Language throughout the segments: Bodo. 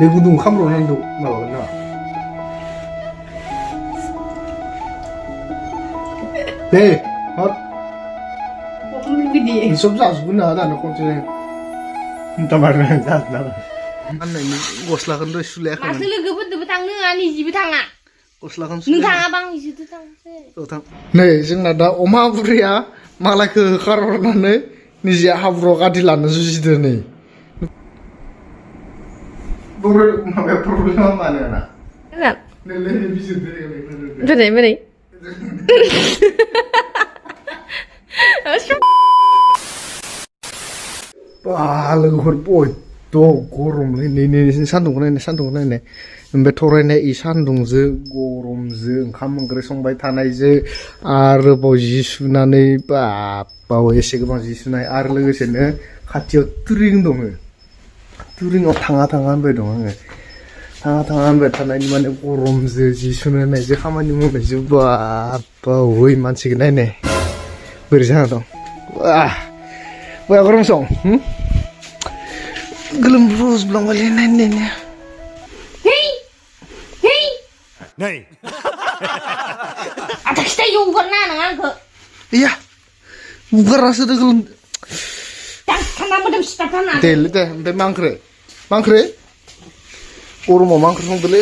내 구동 카메라 한도 나오겠나? 네, Gede. Isop zasguna ada nak konsen. Entah mana zasna. Anna ini goslakan tu sulek kan. Masih lagi betang ni ani jibi tang ah. Goslakan Nung sulek. tang abang isi tu tang. Oh tang. Nih, sing ada oma pria malah ke karena ni si habro kadilan susi tu ni. Problem mana na? Enggak. Nilai bisa tu. Betul betul. Leher boy tuh gorom ini sandung ini betore i sandung ze gorom ze onkam oंख्रि संबाय थानाय जे आरोबाव जि सुनानै बाव एसे गोबां जि सुनाय आरो लोगोसेनो खाथियाव तुरिं दङ तुरिंआव थाङा होनबाय दं आङो थाङा होनबाय थानायनि माने गरम जे जि सुनो होननाय जे खामानि मावनाय जे ओइ मानसिखौ नायनाय बोरै जाना दं गरम सं Gelem terus bilang balik nenek. Hei. Nei. Ada kita yung pernah nangang ke. Iya. Bukan rasa dah gelem. Dan karena madam statan ada. Be mangkre. Orang mau mangkre song dulu.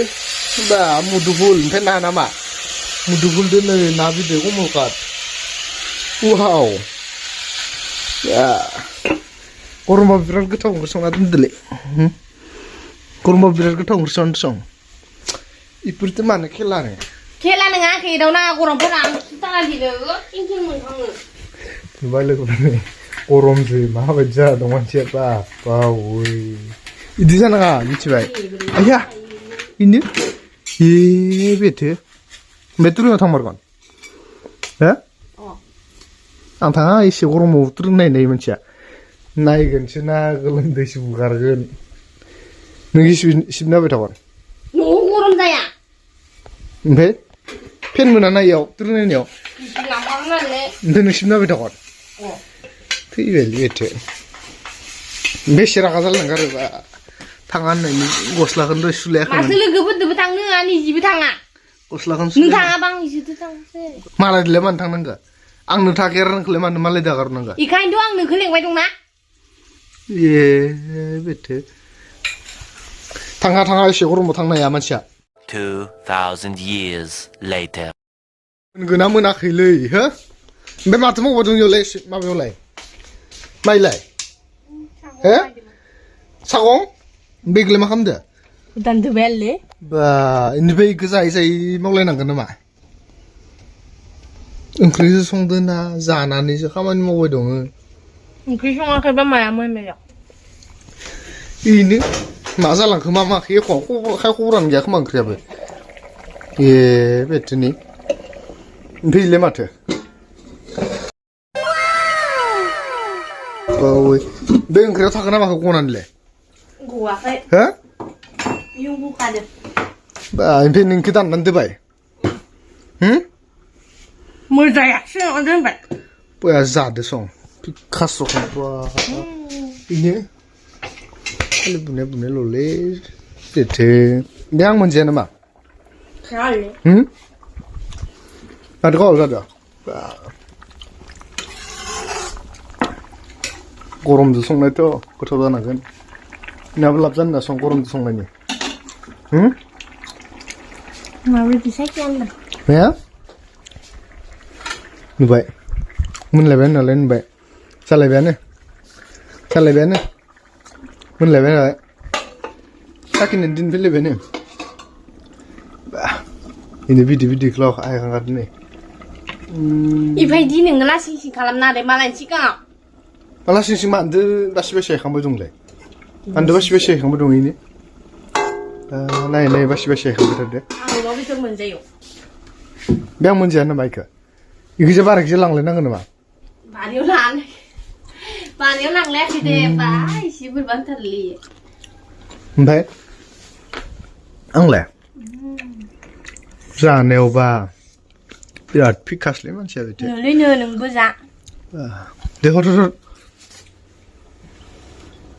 Dah mudugul, be nama. Mudugul deh nabi deh umukat. Wow. Ya. Korma birar getong gersong adem dele. Korma birar getong gersong. Ipur te mana kelane? Kela nangang ke daun na kurang pernah. Kita lagi deh. Ingin menghang. Balik ni. Korom je mah baca dengan siapa? Woi. Ini sana kan? Ini coba. Ayah. Ini. Betul. Betul ni thang markan. Ya? Oh. Antara isi korom mau turun naik macam. Naikkan cina gelem desi bukarkan. Nunggu sibna betawan. Nunggu kurang saya. Be? Pen mana na yau turun ni yau. Ngampang mana? Nunggu sibna betawan. Oh. Tiwel betul. Be sirah kasar langgar ba. Tangan ni goslakan tu sulek kan. Masih lagi betang ni ani jibi tang ah. Goslakan Nung sulek. tang abang isi tu tang. Malah dileman tang nangga. Ang nu takeran keleman malah dagar nangga. Ikan doang nung keleng wai dong na. Ye, betul. Tangga isi korom mau tang na ya manusia. 2,000 years later. Guna mana khilai, ha? Be mati mau bodong yolai, ma yolai. Mai lai. Eh? Sagong? Be gele makam dah. Dan tu belle. Ba, ini be kesai mau lai nangga nama. Oंख्रि संदोना जानानैसो खामानि मावबाय दङ. ओंख्रि सङाखै बा माया मोनबाय? Ini मा जालांखो मा माखो खबरानो गैया खोमा ओंख्रियाबो. बेथ' नि. ओमफ्रायलाय माथो? बे ओंख्रियाव थाखो ना माखो गनानैलाय? गवाखै. हो? Yung bukaदो. बा ओमफ्राय नोंखौ दाननानै दोनबाय? मोजायासो दोनबाय. बया जादो सं. खास'खौ बा. Ini. Kali bune lole. Betul. Ni ang manjian nama? Kali. Ada kau ada. Korom tu song itu kau tahu tak kan? Ni apa lapsan dah song korom tu song ni. Mau bisa kian dah. Ya? Ni baik. Mun leben lain baik. Saleben ni. Mun leben baik. Sakin din leben ni. Ini video kalau ayah angkat ni. Ibai di nenglah sing kalam nade malan cikang. Malah sing mande basi kamu dong le. Anda basi kamu dong ini. Nai basi kamu tadi. Aku mau bisa menjayo. Biang menjadi nama ika. Iku je barak je lang le nang nama. Bariu lang leh kita ba isi berbantar li. Baik. Ang le. Jangan ba. Biar pikas le manusia itu. Neng buza. Deh horor.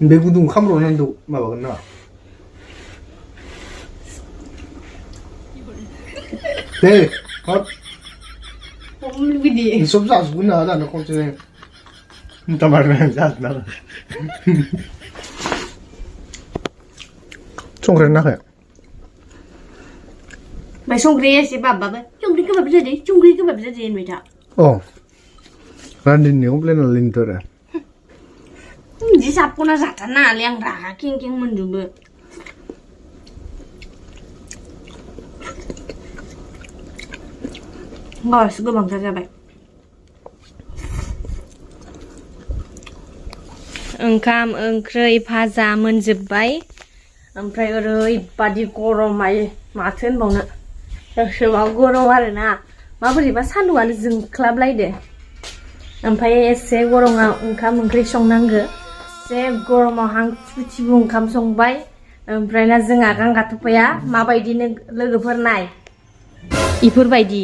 Begudung kamro nandu, ma bagan na. 네, 헛. 비디. 좀 자주구나, 나는 꼼짝해. 진짜 말을 자주나. 좀 그랬나, 그래. Mày xung ria xí bà bê chung ria cái bà bây đi chung ria cái bà bây giờ mày thà 난 니 옴플레는 린더래. chỉ sắp con nó giặt na liang rà kiêng kiêng mình được bê ngồi sức bằng ra vậy ओंखाम ओंख्रै भाजा मोनजोब्बाय ओमफ्राय ओरैबादि गरमहाय माथो होनबावनो गोसोआव गरम आरोना माबोरैबा सान्दुंआनो जोंख्लाबलायदो ओमफ्राय एसे गरमाव ओंखाम ओंख्रि संनांगो एसे गरमाव हां थिबु थिबु ओंखाम संबाय ओमफ्राय ना जोंहा गांगाथफाया माबायदि लोगोफोर नाय इफोरबायदि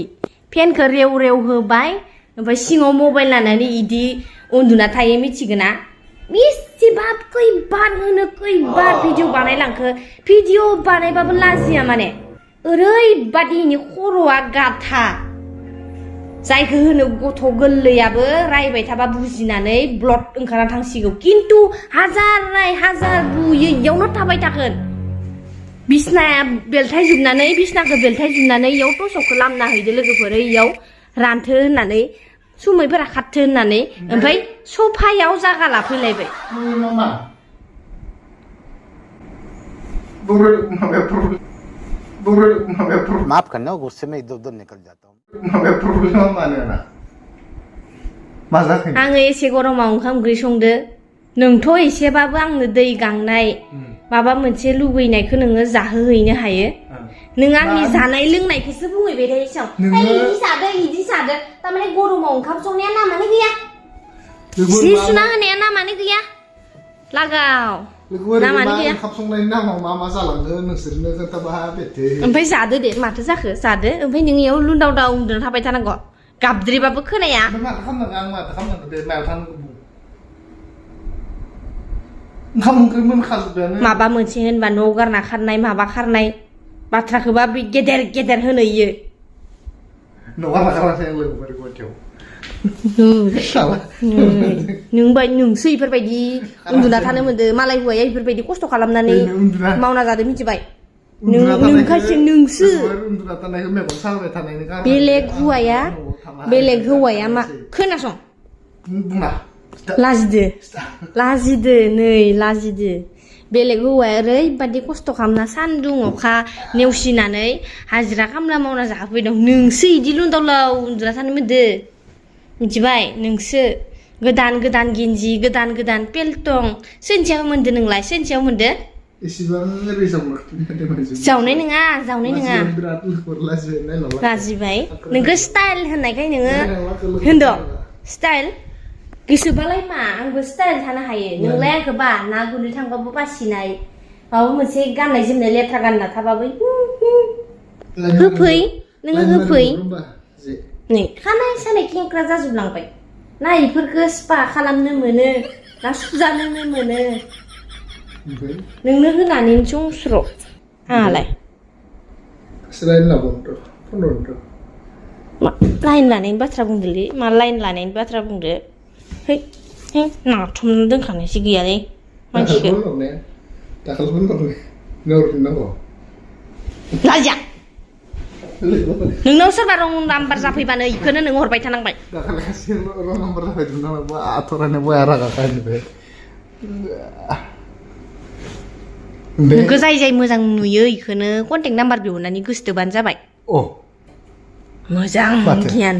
फेनखौ रेव रेव होबाय ओमफ्राय सिङाव मबाइल लानानै इदि उन्दुना थायो मिथिगोना बेसेबां खैबार होनो खैबार भिडिअ बानायलांखो भिडिअ बानायबाबो लाजिया माने ओरैबादिनि खर'आ गाथा जायखौ होनो गथ' गोरलैयाबो रायबाय थाबा बुजिनानै ब्लड ओंखारना थांसिगौ खिन्थु हाजार राय हाजार बुयो इयावनो थाबाय थागोन बिसनाया बेलथायजोबनानै बिसनाखौ बेलथायजोबनानै इयाव टसकखौ लामना हैदो लोगोफोर इयाव रानथो होननानै सुमैफोरा खारथो होननानै ओमफ्राय सफायाव जागा लाफैलायबाय माफ करना गुस्से में इधर उधर निकल जाता हूँ आङो एसे गरमाव ओंखाम ओंख्रि संदो नोंथ' एसेबाबो आंनो दै गांनाय माबा मोनसे लुबैनायखौ नोङो जाहोहैनो हायो नों आंनि जानाय लोंनायखौसो बुंहैबाय थायो साव इदि जादो थारमाने गरमाव ओंखाम संनाया नामानो गैया जि सुना होनाया नामानो गैया लागाव नामानो गैया ओंखाम संनायनि नामाव मा मा जालांदो नोंसोरनो खोन्थाबा बेथे ओमफ्राय जादो दे माथो जाखो जादो ओमफ्राय नों इयाव लुनदाव दाव उन्दुना थाबाय थानांगौ गाबद्रिबाबो खोनाया माथो खालामनांगौ आं माथो खालामनांगौ दे मायाव थानांगौ ओंखाम ओंख्रि मोनखाजोब्बायानो माबा मोनसे होनबा न' गारना खारनाय माबा खारनाय बाथ्राखौबा बे गेदेर गेदेर होनो इयो न' गारना खारासै आं लोगोफोर गुवाहाटियाव नोंसो इफोरबायदि उन्दुना थानो मोनदो मालाय हौवाया इफोरबायदि खस्थ' खालामनानै मावना जादो मिथिबाय नोंखायसो नोंसो बेलेग हौवाया मा खोनासं लाजिदो नै लाजिदो बेलेग हौवाया ओरैबादि खस्थ' खालामना सान्दुं अखा नेवसिनानै हाजिरा खामला मावना जाहोफैदों नोंसो इदि लुनदावलाव उन्दुना थानो मोनदो मिथिबाय नोंसो गोदान गोदान गेन्जि गोदान गोदान पेलटं सोनसेयाव मोनदो नोंलाय सोनसेयाव मोनदो जावनाय नङा लाजिबाय नोंखौ स्टाइल होननायखाय नोङो होनदों स्टाइल गोसोबालाय मा आंबो स्टाइल थानो हायो नोंलाय आंखौ बा ना गुरनो थांबाबो बासिनाय माबा मोनसे गाननाय जोमनाय लेथ्रा गानना थाबाबो होफै नोङो होफै नै खानाय सानाय खेंख्रा जाजोबलांबाय ना इफोरखौ स्पा खालामनो मोनो ना सुजानोनो मोनो नोंनो होनानै संस्र' आंहालाय लाइन लानायनि बाथ्रा बुंदोलै मा लाइन लानायनि बाथ्रा बुंदो है नाथुमना दोनखानायसो गैयालै मानसिखौ लाजिया नोंनाव सोरबा रं नाम्बार जाफैबानो इखौनो नों हरबाय थानांबाय नोंखौ जाय जाय मोजां नुयो इखौनो कन्टेक्ट नाम्बार बिहरनानै गोसोथोबानो जाबाय मोजां गियान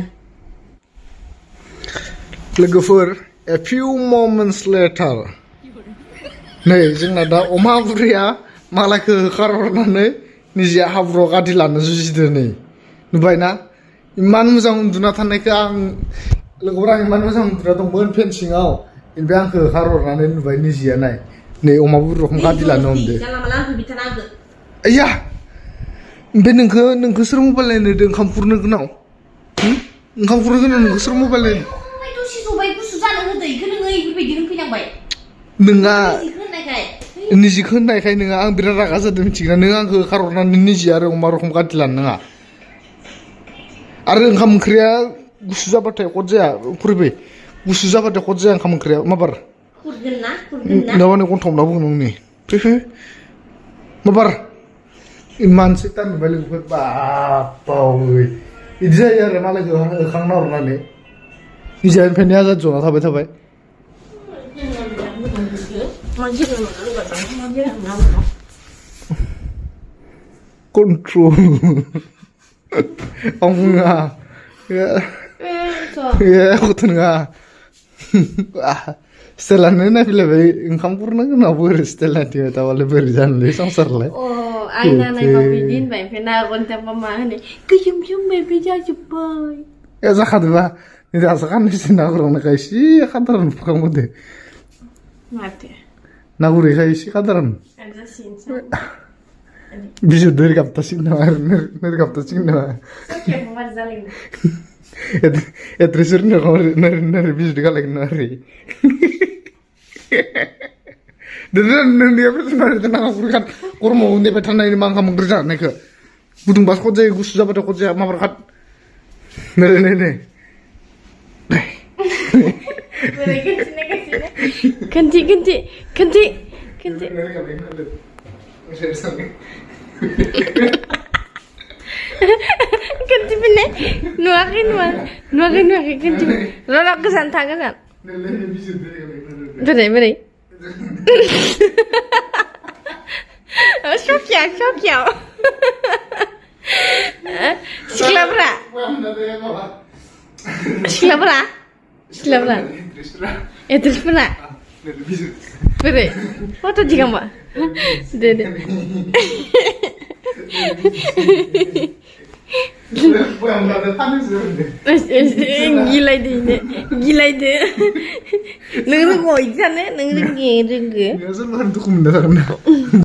लोगोफोर a few moments later नै जोंना दा अमा बुरैया मालायखौ होखारहरनानै निजे हाब्रुआव गादि लानो जुजिदो नै नुबायना इमान मोजां उन्दुना थानायखौ आं लोगोफोर आं इमान मोजां उन्दुना दंमोन फेन सिङाव ओमफ्राय आंखौ होखारहरनानै नुबाय निजिया नाय नै अमा बुरैखौ गादि लानो हमदो आया ओमफ्राय नोंखौ सोर मबाइल नायनो होदों ओंखाम खुरनो गोनां ओंखाम खुरनो गोनां नोंखौ सोर मबाइल नायनो नोंहा निजिखौ होननायखाय नोङा आं बिराद रागा जादों मिथिगोना नों आंखौ होखारहरनानै निजि आरो अमा रखम गादि लानो नाङा आरो ओंखाम ओंख्रिया गुसु जाबाथाय खद जाया फुरबि गुसु जाबाथाय खद जाया ओंखाम ओंख्रिया माबार खुरगोन ना नावानो गन्थं बुङो नोंनि फै माबार इमानसो टान नुबाय लोगोफोर बापावै बिदि जायो आरो मालायखौ होखांना हरनानै निजानिफ्रायनो आजाद जना थाबाय control ông aku tuh nggak setelahnya nih lebih engkau pernah kenal baru setelah dia tahu lebih berjalan lebih sangsar lah oh aina naik pabidin baik pernah konten pemahan deh kejum baby jajubai ya zakat bah ini asalkan di sini aku orang kayak sih kadaran kamu deh mati naguri kayak sih kadaran ada sih bisa dari kaptasin dari kaptasin oke memar zalim ya terus nari bisa dikalahin nari dan dia benar tenang aku kan kurang mau nih petana ini mangka mengerja nih ke budung bas kota gue susah pada kota mah berkat nih ganti ganti pinne nuakin ganti rolak kesan beri syok Silabra terus pernah beri foto juga mbak dede gila ide neng kok ikan neng